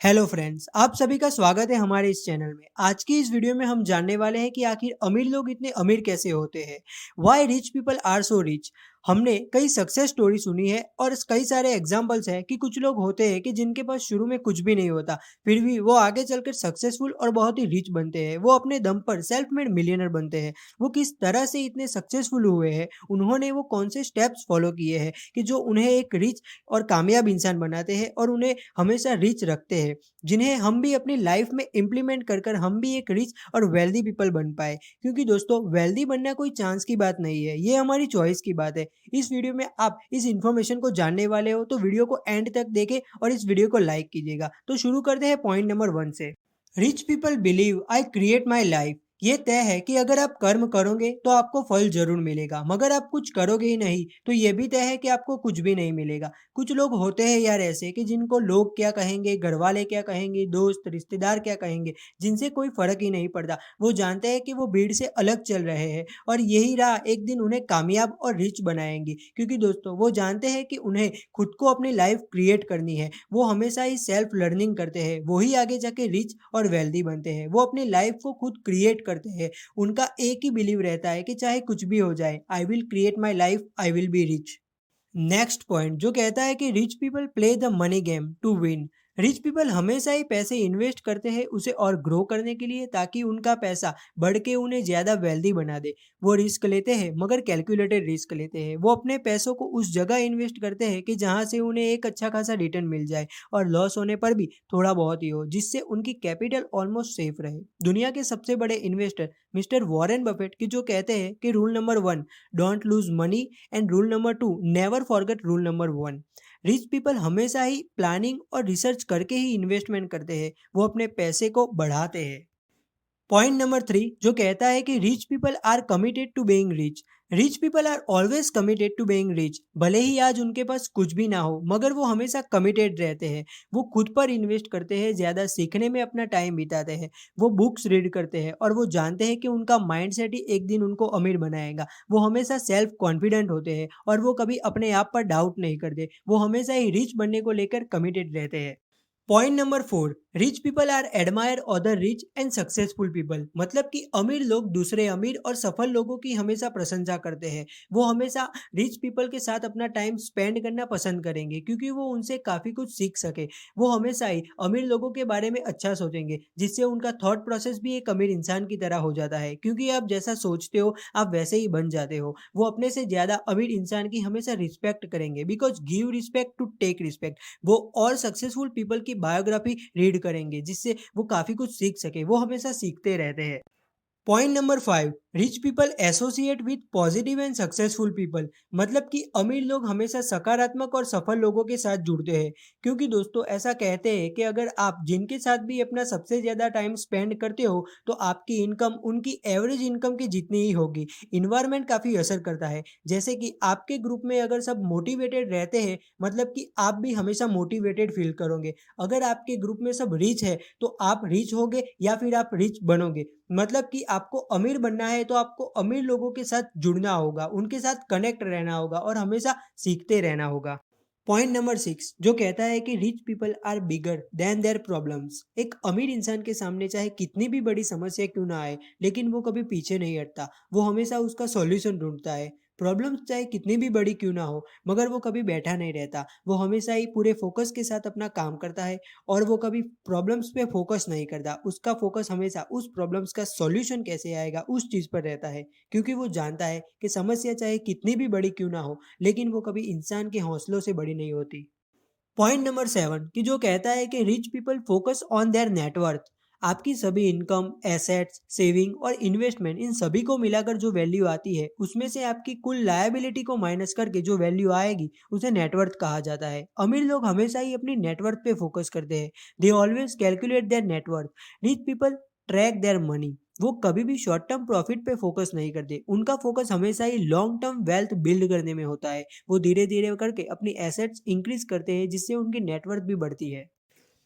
Hello friends, आप सभी का स्वागत है हमारे इस चैनल में। आज की इस वीडियो में हम जानने वाले हैं कि आखिर अमीर लोग इतने अमीर कैसे होते हैं। Why rich people are so rich. हमने कई सक्सेस स्टोरी सुनी है और कई सारे एग्जांपल्स हैं कि कुछ लोग होते हैं कि जिनके पास शुरू में कुछ भी नहीं होता, फिर भी वो आगे चलकर सक्सेसफुल और बहुत ही रिच बनते हैं। वो अपने दम पर सेल्फ मेड मिलियनर बनते हैं। वो किस तरह से इतने सक्सेसफुल हुए हैं, उन्होंने वो कौन से स्टेप्स फॉलो किए हैं कि जो उन्हें एक रिच और कामयाब इंसान बनाते हैं और उन्हें हमेशा रिच रखते हैं, जिन्हें हम भी अपनी लाइफ में इम्प्लीमेंट कर कर हम भी एक रिच और वेल्दी पीपल बन पाए। क्योंकि दोस्तों, वेल्दी बनना कोई चांस की बात नहीं है, ये हमारी चॉइस की बात है। इस वीडियो में आप इस इन्फॉर्मेशन को जानने वाले हो, तो वीडियो को एंड तक देखें और इस वीडियो को लाइक कीजिएगा। तो शुरू करते हैं पॉइंट नंबर 1 से। Rich people believe I create my life. ये तय है कि अगर आप कर्म करोगे तो आपको फल जरूर मिलेगा, मगर आप कुछ करोगे ही नहीं तो ये भी तय है कि आपको कुछ भी नहीं मिलेगा। कुछ लोग होते हैं यार ऐसे कि जिनको लोग क्या कहेंगे, घर वाले क्या कहेंगे, दोस्त रिश्तेदार क्या कहेंगे, जिनसे कोई फर्क ही नहीं पड़ता। वो जानते हैं कि वो भीड़ से अलग चल रहे हैं और यही राह एक दिन उन्हें कामयाब और रिच बनाएंगी। क्योंकि दोस्तों, वो जानते हैं कि उन्हें खुद को अपनी लाइफ क्रिएट करनी है। वो हमेशा ही सेल्फ लर्निंग करते हैं, वही आगे जाके रिच और वेल्दी बनते हैं। वो अपनी लाइफ को खुद क्रिएट करते हैं। उनका एक ही बिलीव रहता है कि चाहे कुछ भी हो जाए, I will create my life, I will be rich. Next point जो कहता है कि rich people play the money game to win. Rich people हमेशा ही पैसे इन्वेस्ट करते हैं उसे और ग्रो करने के लिए, ताकि उनका पैसा बढ़ के उन्हें ज्यादा वेल्दी बना दे। वो रिस्क लेते हैं, मगर कैलकुलेटेड रिस्क लेते हैं। वो अपने पैसों को उस जगह इन्वेस्ट करते हैं कि जहां से उन्हें एक अच्छा खासा रिटर्न मिल जाए और लॉस होने पर भी थोड़ा बहुत ही हो, जिससे उनकी कैपिटल ऑलमोस्ट सेफ रहे। दुनिया के सबसे बड़े इन्वेस्टर मिस्टर वॉरेन बफेट की जो कहते हैं कि rule number 1, don't lose money, and rule number 2, never forget rule number 1। Rich people हमेशा ही प्लानिंग और रिसर्च करके ही इन्वेस्टमेंट करते हैं। वो अपने पैसे को बढ़ाते हैं। पॉइंट नंबर 3 जो कहता है कि rich people are committed to being rich. Rich people are always committed to being rich. भले ही आज उनके पास कुछ भी ना हो, मगर वो हमेशा कमिटेड रहते हैं। वो खुद पर इन्वेस्ट करते हैं, ज्यादा सीखने में अपना टाइम बिताते हैं। वो बुक्स रीड करते हैं और वो जानते हैं कि उनका माइंडसेट ही एक दिन उनको अमीर बनाएगा। वो हमेशा सेल्फ कॉन्फिडेंट होते हैं और वो कभी अपने आप पर डाउट नहीं करते। वो हमेशा ही रिच बनने को लेकर कमिटेड रहते हैं। Point number 4, rich people are admire other rich and successful people. मतलब कि अमीर लोग दूसरे अमीर और सफल लोगों की हमेशा प्रशंसा करते हैं। वो हमेशा रिच पीपल के साथ अपना टाइम स्पेंड करना पसंद करेंगे, क्योंकि वो उनसे काफी कुछ सीख सके। वो हमेशा ही अमीर लोगों के बारे में अच्छा सोचेंगे, जिससे उनका थॉट प्रोसेस भी एक अमीर इंसान की तरह हो जाता है। क्योंकि आप जैसा सोचते हो आप वैसे ही बन जाते हो। वो अपने से ज्यादा अमीर इंसान की हमेशा रिस्पेक्ट करेंगे, because give respect to take respect. वो और सक्सेसफुल पीपल की बायोग्राफी रीड करेंगे, जिससे वो काफी कुछ सीख सके। वो हमेशा सीखते रहते हैं। Point number 5, rich people associate with positive and successful people. मतलब कि अमीर लोग हमेशा सकारात्मक और सफल लोगों के साथ जुड़ते हैं। क्योंकि दोस्तों, ऐसा कहते हैं कि अगर आप जिनके साथ भी अपना सबसे ज्यादा टाइम स्पेंड करते हो, तो आपकी इनकम उनकी एवरेज इनकम की जितनी ही होगी। इन्वायरमेंट काफी असर करता है। जैसे कि आपके ग्रुप में अगर सब मोटिवेटेड रहते हैं, मतलब कि आप भी हमेशा मोटिवेटेड फील करोगे। अगर आपके ग्रुप में सब रिच है, तो आप रिच होगे या फिर आप रिच बनोगे। मतलब कि आपको अमीर बनना है तो आपको अमीर लोगों के साथ जुड़ना होगा, उनके साथ कनेक्ट रहना होगा और हमेशा सीखते रहना होगा। पॉइंट नंबर 6 जो कहता है कि rich people are bigger than their problems. एक अमीर इंसान के सामने चाहे कितनी भी बड़ी समस्या क्यों ना आए, लेकिन वो कभी पीछे नहीं हटता। वो हमेशा उसका सॉल्यूशन ढूंढता है। प्रॉब्लम्स चाहे कितनी भी बड़ी क्यों ना हो, मगर वो कभी बैठा नहीं रहता। वो हमेशा ही पूरे फोकस के साथ अपना काम करता है और वो कभी प्रॉब्लम्स पे फोकस नहीं करता। उसका फोकस हमेशा उस प्रॉब्लम्स का सॉल्यूशन कैसे आएगा उस चीज पर रहता है। क्योंकि वो जानता है कि समस्या चाहे कितनी भी बड़ी क्यों ना हो, लेकिन वो कभी इंसान के हौसलों से बड़ी नहीं होती। पॉइंट नंबर 7 कि जो कहता है कि rich people focus on their net worth. आपकी सभी इनकम, एसेट्स, सेविंग और इन्वेस्टमेंट, इन सभी को मिलाकर जो वैल्यू आती है, उसमें से आपकी कुल लायबिलिटी को माइनस करके जो वैल्यू आएगी, उसे नेटवर्थ कहा जाता है। अमीर लोग हमेशा ही अपनी नेटवर्थ पे फोकस करते हैं। They always calculate their net worth. Rich people track their money. वो कभी भी शॉर्ट टर्म प्रॉफिट पे फोकस नहीं करते। उनका फोकस हमेशा ही लॉन्ग टर्म वेल्थ बिल्ड करने में होता है। वो धीरे धीरे करके अपनी एसेट्स इंक्रीज करते हैं, जिससे उनकी नेटवर्थ भी बढ़ती है।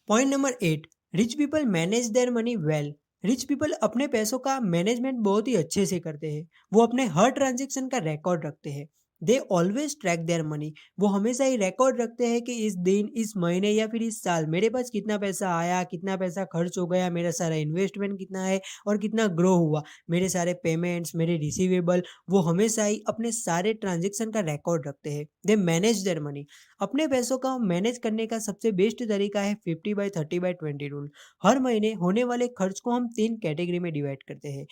Point number 8, rich people manage their money well. Rich people अपने पैसों का मैनेजमेंट बहुत ही अच्छे से करते हैं। वो अपने हर ट्रांजेक्शन का रिकॉर्ड रखते हैं। They always track their money. वो हमेशा ही रिकॉर्ड रखते हैं कि इस दिन, इस महीने या फिर इस साल मेरे पास कितना पैसा आया, कितना पैसा खर्च हो गया, मेरा सारा इन्वेस्टमेंट कितना है और कितना ग्रो हुआ, मेरे सारे पेमेंट्स, मेरे रिसीवेबल। वो हमेशा ही अपने सारे ट्रांजेक्शन का रिकॉर्ड रखते हैं। They manage their money. अपने पैसों का मैनेज करने का सबसे बेस्ट तरीका है 50/30/20 रूल। हर महीने होने वाले खर्च को हम 3 कैटेगरी में डिवाइड करते हैं।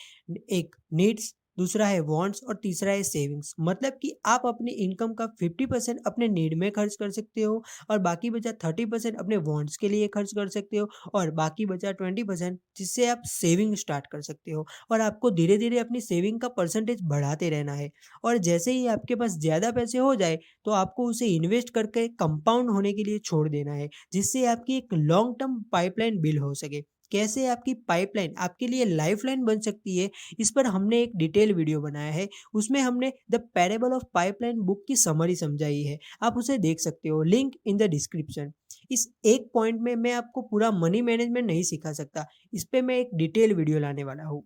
एक नीड्स, दूसरा है वांट्स और तीसरा है सेविंग्स। मतलब कि आप अपनी इनकम का 50% अपने नीड में खर्च कर सकते हो और बाकी बचा 30% अपने वांट्स के लिए खर्च कर सकते हो और बाकी बचा 20% जिससे आप सेविंग स्टार्ट कर सकते हो। और आपको धीरे धीरे अपनी सेविंग का परसेंटेज बढ़ाते रहना है और जैसे ही आपके पास ज़्यादा पैसे हो जाए तो आपको उसे इन्वेस्ट करके कंपाउंड होने के लिए छोड़ देना है, जिससे आपकी एक लॉन्ग टर्म पाइपलाइन बिल्ड हो सके। कैसे आपकी पाइपलाइन आपके लिए लाइफलाइन बन सकती है, इस पर हमने एक डिटेल वीडियो बनाया है। उसमें हमने the parable of pipeline book की समरी समझाई है। आप उसे देख सकते हो, लिंक इन द डिस्क्रिप्शन। इस एक पॉइंट में मैं आपको पूरा मनी मैनेजमेंट नहीं सिखा सकता, इस पे मैं एक डिटेल वीडियो लाने वाला हूँ।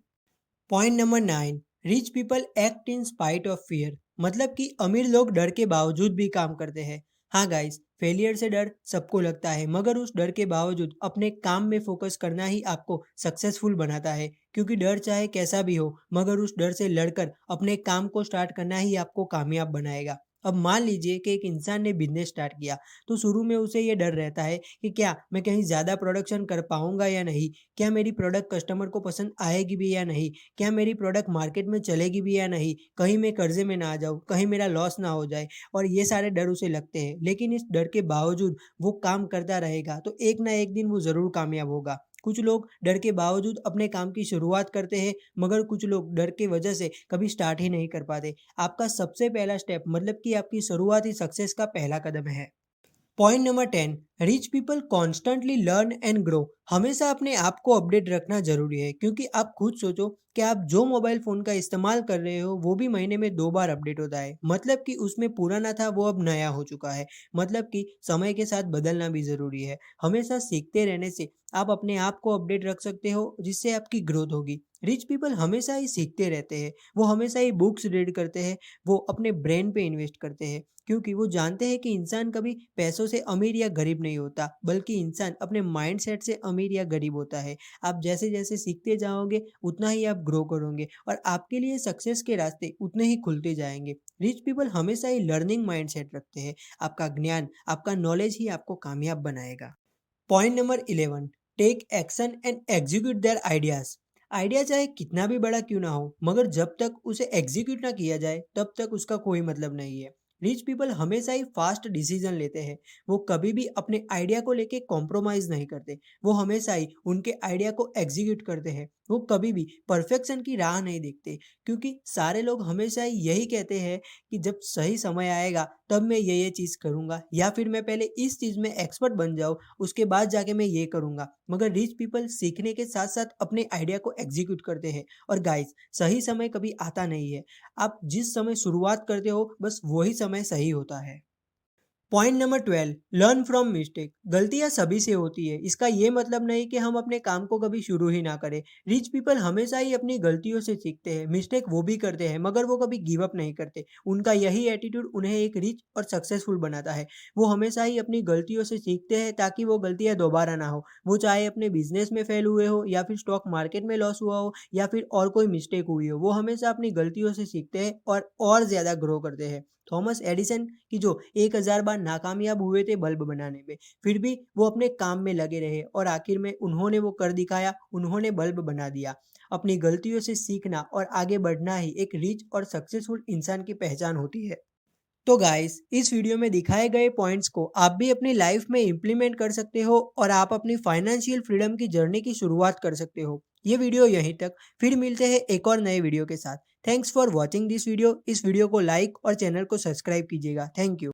Point number 9, rich people act in spite of fear. मतलब कि अमीर लोग डर के बावजूद भी काम करते हैं। हाँ गाइस, फेलियर से डर सबको लगता है, मगर उस डर के बावजूद अपने काम में फोकस करना ही आपको सक्सेसफुल बनाता है। क्योंकि डर चाहे कैसा भी हो, मगर उस डर से लड़कर अपने काम को स्टार्ट करना ही आपको कामयाब बनाएगा। अब मान लीजिए कि एक इंसान ने बिजनेस स्टार्ट किया, तो शुरू में उसे ये डर रहता है कि क्या मैं कहीं ज़्यादा प्रोडक्शन कर पाऊंगा या नहीं, क्या मेरी प्रोडक्ट कस्टमर को पसंद आएगी भी या नहीं, क्या मेरी प्रोडक्ट मार्केट में चलेगी भी या नहीं, कहीं मैं कर्जे में ना आ जाऊँ, कहीं मेरा लॉस ना हो जाए। और ये सारे डर उसे लगते हैं, लेकिन इस डर के बावजूद वो काम करता रहेगा तो एक ना एक दिन वो ज़रूर कामयाब होगा। कुछ लोग डर के बावजूद अपने काम की शुरुआत करते हैं, मगर कुछ लोग डर की वजह से कभी स्टार्ट ही नहीं कर पाते। आपका सबसे पहला स्टेप मतलब कि आपकी शुरुआत ही सक्सेस का पहला कदम है। Point number 10, rich people constantly learn and grow. हमेशा अपने आप को अपडेट रखना जरूरी है, क्योंकि आप खुद सोचो कि आप जो मोबाइल फोन का इस्तेमाल कर रहे हो वो भी महीने में 2 बार अपडेट होता है। मतलब कि उसमें पुराना था वो अब नया हो चुका है। मतलब कि समय के साथ बदलना भी जरूरी है। हमेशा सीखते रहने से आप अपने आप को अपडेट रख सकते हो, जिससे आपकी ग्रोथ होगी। रिच पीपल हमेशा ही सीखते रहते हैं, वो हमेशा ही बुक्स रीड करते हैं, वो अपने ब्रेन पे इन्वेस्ट करते हैं, क्योंकि वो जानते हैं कि इंसान कभी पैसों से अमीर या गरीब नहीं होता, बल्कि इंसान अपने माइंडसेट से अमीर या गरीब होता है। आप जैसे-जैसे सीखते जाओगे, उतना ही आप ग्रो करोगे और आपके लिए सक्सेस के रास्ते उतने ही खुलते जाएँगे। रिच पीपल हमेशा ही लर्निंग माइंडसेट रखते हैं। आपका ज्ञान, आपका नॉलेज ही आपको कामयाब बनाएगा। Point number 11, take action and execute their ideas. Idea चाहे कितना भी बड़ा क्यों ना हो, मगर जब तक उसे एग्जीक्यूट ना किया जाए तब तक उसका कोई मतलब नहीं है। रिच पीपल हमेशा ही फास्ट डिसीजन लेते हैं। वो कभी भी अपने आइडिया को लेके कॉम्प्रोमाइज नहीं करते। वो हमेशा ही उनके आइडिया को एग्जीक्यूट करते हैं। वो कभी भी परफेक्शन की राह नहीं देखते, क्योंकि सारे लोग हमेशा ही यही कहते हैं कि जब सही समय आएगा तब मैं ये चीज़ करूँगा, या फिर मैं पहले इस चीज़ में एक्सपर्ट बन जाऊँ, उसके बाद जाके मैं ये करूँगा। मगर रिच पीपल सीखने के साथ साथ अपने आइडिया को एग्जीक्यूट करते हैं। और गाइस, सही समय कभी आता नहीं है। आप जिस समय शुरुआत करते हो बस वही समय सही होता है। Point number 12, learn from mistake. गलतियां सभी से होती है, इसका ये मतलब नहीं कि हम अपने काम को कभी शुरू ही ना करें। रिच पीपल हमेशा ही अपनी गलतियों से सीखते हैं। मिस्टेक वो भी करते हैं, मगर वो कभी गिव अप नहीं करते। उनका यही एटीट्यूड उन्हें एक रिच और सक्सेसफुल बनाता है। वो हमेशा ही अपनी गलतियों से सीखते हैं ताकि वो गलतियां दोबारा ना हो। वो चाहे अपने बिजनेस में फेल हुए हो, या फिर स्टॉक मार्केट में लॉस हुआ हो, या फिर और कोई मिस्टेक हुई हो, वो हमेशा अपनी गलतियों से सीखते हैं और ज्यादा ग्रो करते हैं। थॉमस एडिसन कि जो 1000 बार नाकामयाब हुए थे बल्ब बनाने में, फिर भी वो अपने काम में लगे रहे और आखिर में उन्होंने वो कर दिखाया, उन्होंने बल्ब बना दिया। अपनी गलतियों से सीखना और आगे बढ़ना ही एक रिच और सक्सेसफुल इंसान की पहचान होती है। तो गाइस, इस वीडियो में दिखाए गए पॉइंट्स को आप भी अपनी लाइफ में इम्प्लीमेंट कर सकते हो और आप अपनी फाइनेंशियल फ्रीडम की जर्नी की शुरुआत कर सकते हो। ये वीडियो यहीं तक, फिर मिलते हैं एक और नए वीडियो के साथ। Thanks for watching this video. इस वीडियो को लाइक और चैनल को सब्सक्राइब कीजिएगा। Thank you.